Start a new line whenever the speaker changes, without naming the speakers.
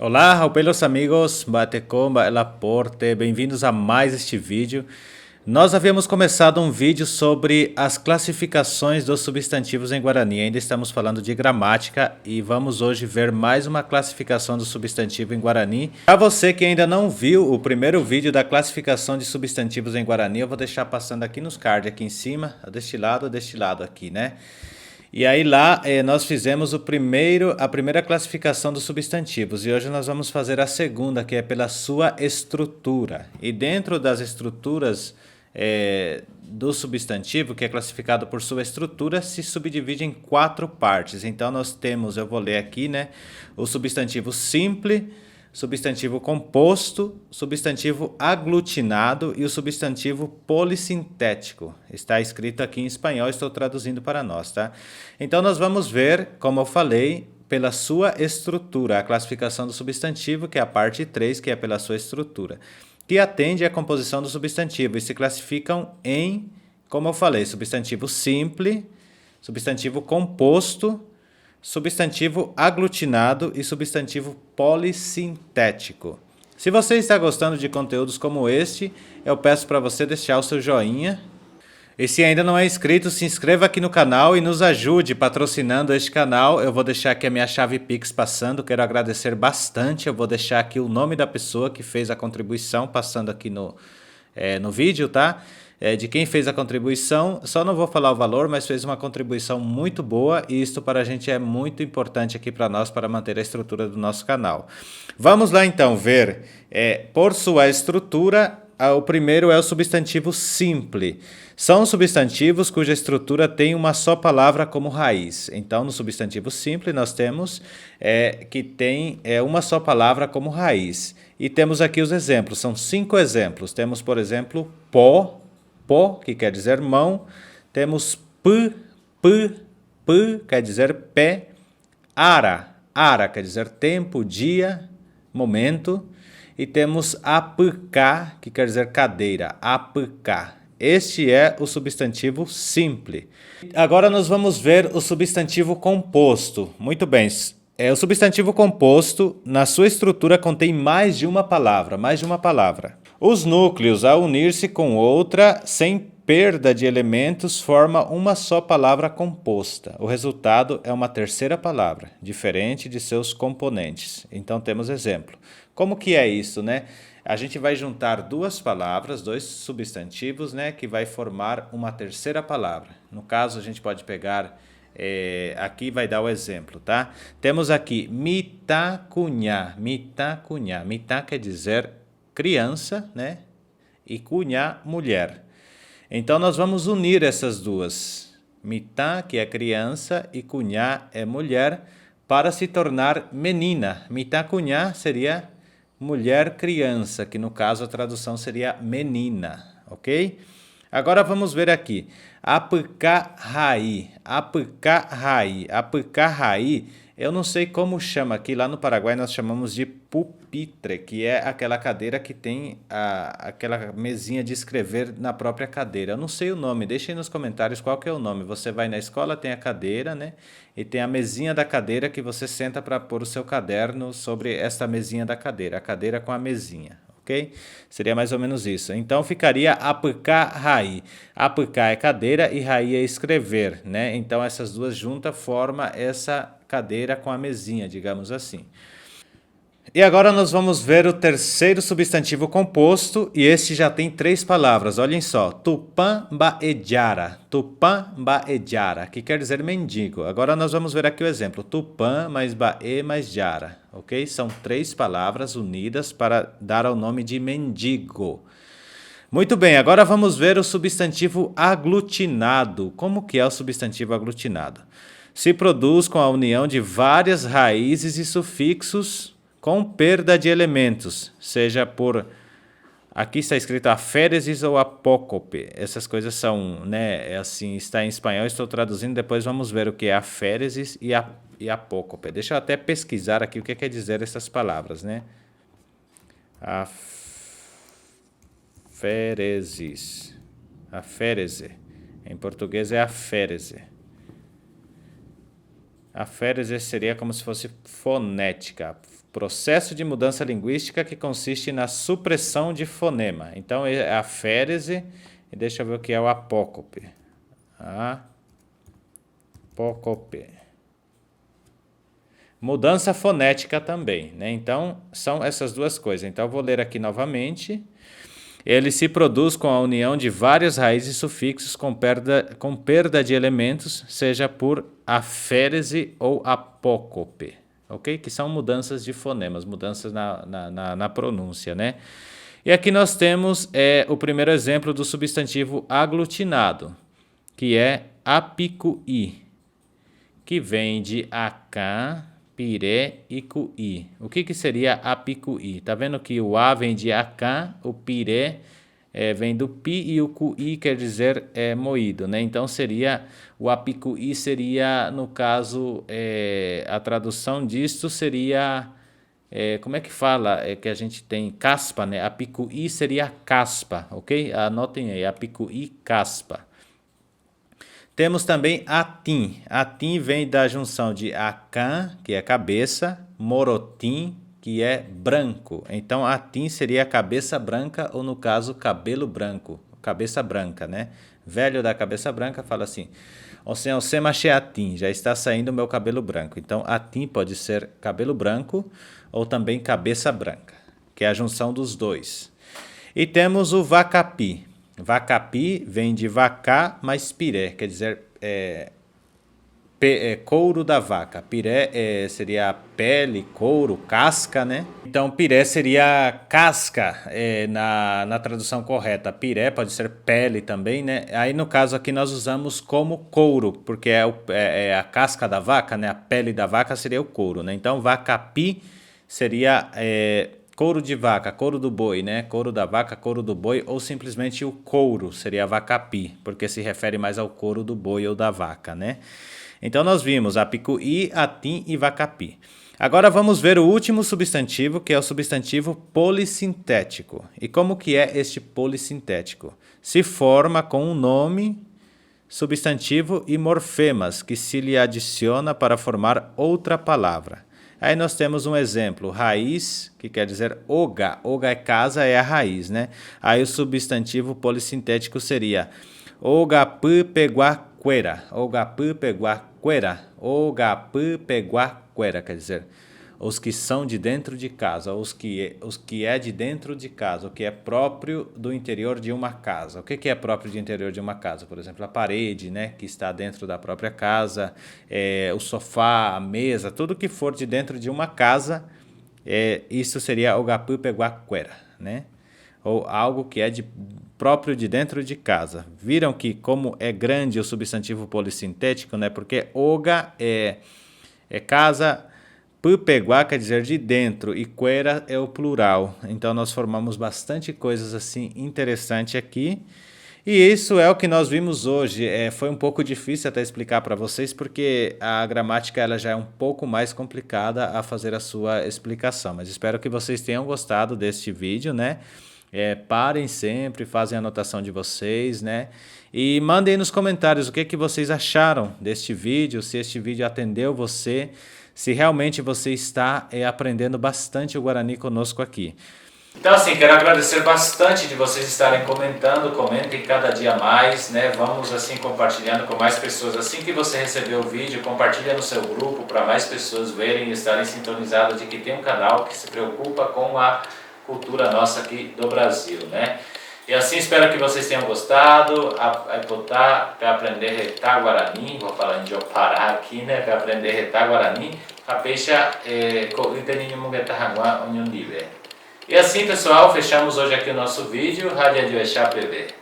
Olá, pelos amigos, Batecomba, El Aporte, bem-vindos a mais este vídeo. Nós havíamos começado um vídeo sobre as classificações dos substantivos em Guarani. Ainda estamos falando de gramática e vamos hoje ver mais uma classificação do substantivo em Guarani. Para você que ainda não viu o primeiro vídeo da classificação de substantivos em Guarani, eu vou deixar passando aqui nos cards aqui em cima, deste lado aqui, né? E aí lá nós fizemos a primeira classificação dos substantivos e hoje nós vamos fazer a segunda, que é pela sua estrutura. E dentro das estruturas do substantivo, que é classificado por sua estrutura, se subdivide em 4 partes. Então nós temos, eu vou ler aqui, né, o substantivo simple, substantivo composto, substantivo aglutinado e o substantivo polissintético. Está escrito aqui em espanhol, estou traduzindo para nós, tá? Então nós vamos ver, como eu falei, pela sua estrutura, a classificação do substantivo, que é a parte 3, que é pela sua estrutura, que atende à composição do substantivo e se classificam em, como eu falei, substantivo simple, substantivo composto, substantivo aglutinado e substantivo polissintético. Se você está gostando de conteúdos como este, eu peço para você deixar o seu joinha. E se ainda não é inscrito, se inscreva aqui no canal e nos ajude patrocinando este canal. Eu vou deixar aqui a minha chave Pix passando, quero agradecer bastante. Eu vou deixar aqui o nome da pessoa que fez a contribuição passando aqui no vídeo, tá? De quem fez a contribuição, só não vou falar o valor, mas fez uma contribuição muito boa e isto para a gente é muito importante aqui para nós, para manter a estrutura do nosso canal. Vamos lá então ver, por sua estrutura, o primeiro é o substantivo simple. São substantivos cuja estrutura tem uma só palavra como raiz. Então, no substantivo simple, nós temos que tem uma só palavra como raiz. E temos aqui os exemplos, são 5 exemplos. Temos, por exemplo, pó, que quer dizer mão. Temos p, quer dizer pé. Ara, quer dizer tempo, dia, momento. E temos apk, que quer dizer cadeira, apk. Este é o substantivo simple. Agora nós vamos ver o substantivo composto. Muito bem. O substantivo composto, na sua estrutura, contém mais de uma palavra. Os núcleos, ao unir-se com outra, sem perda de elementos, forma uma só palavra composta. O resultado é uma terceira palavra, diferente de seus componentes. Então temos exemplo. Como que é isso, né? A gente vai juntar duas palavras, dois substantivos, né, que vai formar uma terceira palavra. No caso, a gente pode pegar, aqui vai dar o exemplo, tá? Temos aqui mitacunhá. Mitá quer dizer criança, né? E cunhá, mulher. Então, nós vamos unir essas duas. Mitá, que é criança, e cunhá é mulher, para se tornar menina. Mitacunhá seria mulher criança, que no caso a tradução seria menina, ok? Agora vamos ver aqui. Apk-rai. Eu não sei como chama aqui, lá no Paraguai nós chamamos de pupitre, que é aquela cadeira que tem aquela mesinha de escrever na própria cadeira. Eu não sei o nome, deixem nos comentários qual que é o nome. Você vai na escola, tem a cadeira, né? E tem a mesinha da cadeira que você senta para pôr o seu caderno sobre esta mesinha da cadeira, a cadeira com a mesinha. Ok? Seria mais ou menos isso. Então ficaria apk-rai. Apk é cadeira e rai é escrever, né? Então essas duas juntas formam essa cadeira com a mesinha, digamos assim. E agora nós vamos ver o terceiro substantivo composto, e este já tem 3 palavras, olhem só, Tupã-baejara, que quer dizer mendigo. Agora nós vamos ver aqui o exemplo, Tupã mais bae mais jara, ok? São 3 palavras unidas para dar ao nome de mendigo. Muito bem, agora vamos ver o substantivo aglutinado. Como que é o substantivo aglutinado? Se produz com a união de várias raízes e sufixos com perda de elementos, seja por, aqui está escrito aféresis ou apócope, essas coisas são, né, assim, está em espanhol, estou traduzindo, depois vamos ver o que é aféresis e apócope. Deixa eu até pesquisar aqui o que quer dizer essas palavras, né? Aféresis, aférese, em português é aférese. Aférese seria como se fosse fonética, Processo de mudança linguística que consiste na supressão de fonema. Então, é a férese, e deixa eu ver o que é o apócope. Apócope. Mudança fonética também, né? Então, são essas duas coisas. Então, eu vou ler aqui novamente. Ele se produz com a união de várias raízes e sufixos com perda de elementos, seja por aférese ou apócope, ok? Que são mudanças de fonemas, mudanças na pronúncia, né? E aqui nós temos o primeiro exemplo do substantivo aglutinado, que é apicuí, que vem de acá, piré e cuí. O que seria apicuí? Tá vendo que o A vem de acá, o piré vem do pi e o cuí quer dizer moído, né? Então o apicuí seria, no caso, a tradução disto seria, como é que fala? Que a gente tem caspa, né? Apicuí seria caspa, ok? Anotem aí, apicuí, caspa. Temos também atim. Atim vem da junção de acã, que é cabeça, morotim, que é branco. Então, atim seria cabeça branca ou, no caso, cabelo branco. Cabeça branca, né? Velho da cabeça branca fala assim, atim, já está saindo o meu cabelo branco. Então, atim pode ser cabelo branco ou também cabeça branca, que é a junção dos dois. E temos o vacapi. Vacapi vem de vacá mais piré, quer dizer couro da vaca. Piré seria pele, couro, casca, né? Então piré seria casca na tradução correta. Piré pode ser pele também, né? Aí no caso aqui nós usamos como couro, porque é a casca da vaca, né? A pele da vaca seria o couro, né? Então vacapi seria couro de vaca, couro do boi, né? Couro da vaca, couro do boi, ou simplesmente o couro, seria vacapi, porque se refere mais ao couro do boi ou da vaca, né? Então nós vimos apicuí, atim e vacapi. Agora vamos ver o último substantivo, que é o substantivo polissintético. E como que é este polissintético? Se forma com um nome, substantivo e morfemas, que se lhe adiciona para formar outra palavra. Aí nós temos um exemplo, raiz, que quer dizer oga. Oga é casa, é a raiz, né? Aí o substantivo polissintético seria ogapu peguaquera. Ogapu peguaquera. Ogapu peguaquera, quer dizer, os que são de dentro de casa, os que é de dentro de casa, o que é próprio do interior de uma casa. O que é próprio do interior de uma casa? Por exemplo, a parede, né, que está dentro da própria casa, o sofá, a mesa, tudo que for de dentro de uma casa, isso seria ogapu peguaquera, né? Ou algo que é próprio de dentro de casa. Viram que como é grande o substantivo polissintético, né? Porque oga é casa, pupeguá quer dizer de dentro e quera é o plural. Então nós formamos bastante coisas assim interessantes aqui. E isso é o que nós vimos hoje. Foi um pouco difícil até explicar para vocês, porque a gramática ela já é um pouco mais complicada a fazer a sua explicação. Mas espero que vocês tenham gostado deste vídeo, né? Parem sempre, fazem a anotação de vocês, né? E mandem nos comentários o que vocês acharam deste vídeo, se este vídeo atendeu você, se realmente você está aprendendo bastante o Guarani conosco aqui. Então, assim, quero agradecer bastante de vocês estarem comentando, comentem cada dia mais, né? Vamos, assim, compartilhando com mais pessoas. Assim que você receber o vídeo, compartilha no seu grupo para mais pessoas verem e estarem sintonizadas de que tem um canal que se preocupa com a cultura nossa aqui do Brasil, né? E assim espero que vocês tenham gostado. Para aprender retar Guarani, vou falar em Jopará aqui, né? Para aprender retar Guarani, a peixa e assim, pessoal, fechamos hoje aqui o nosso vídeo. Rádio de PV.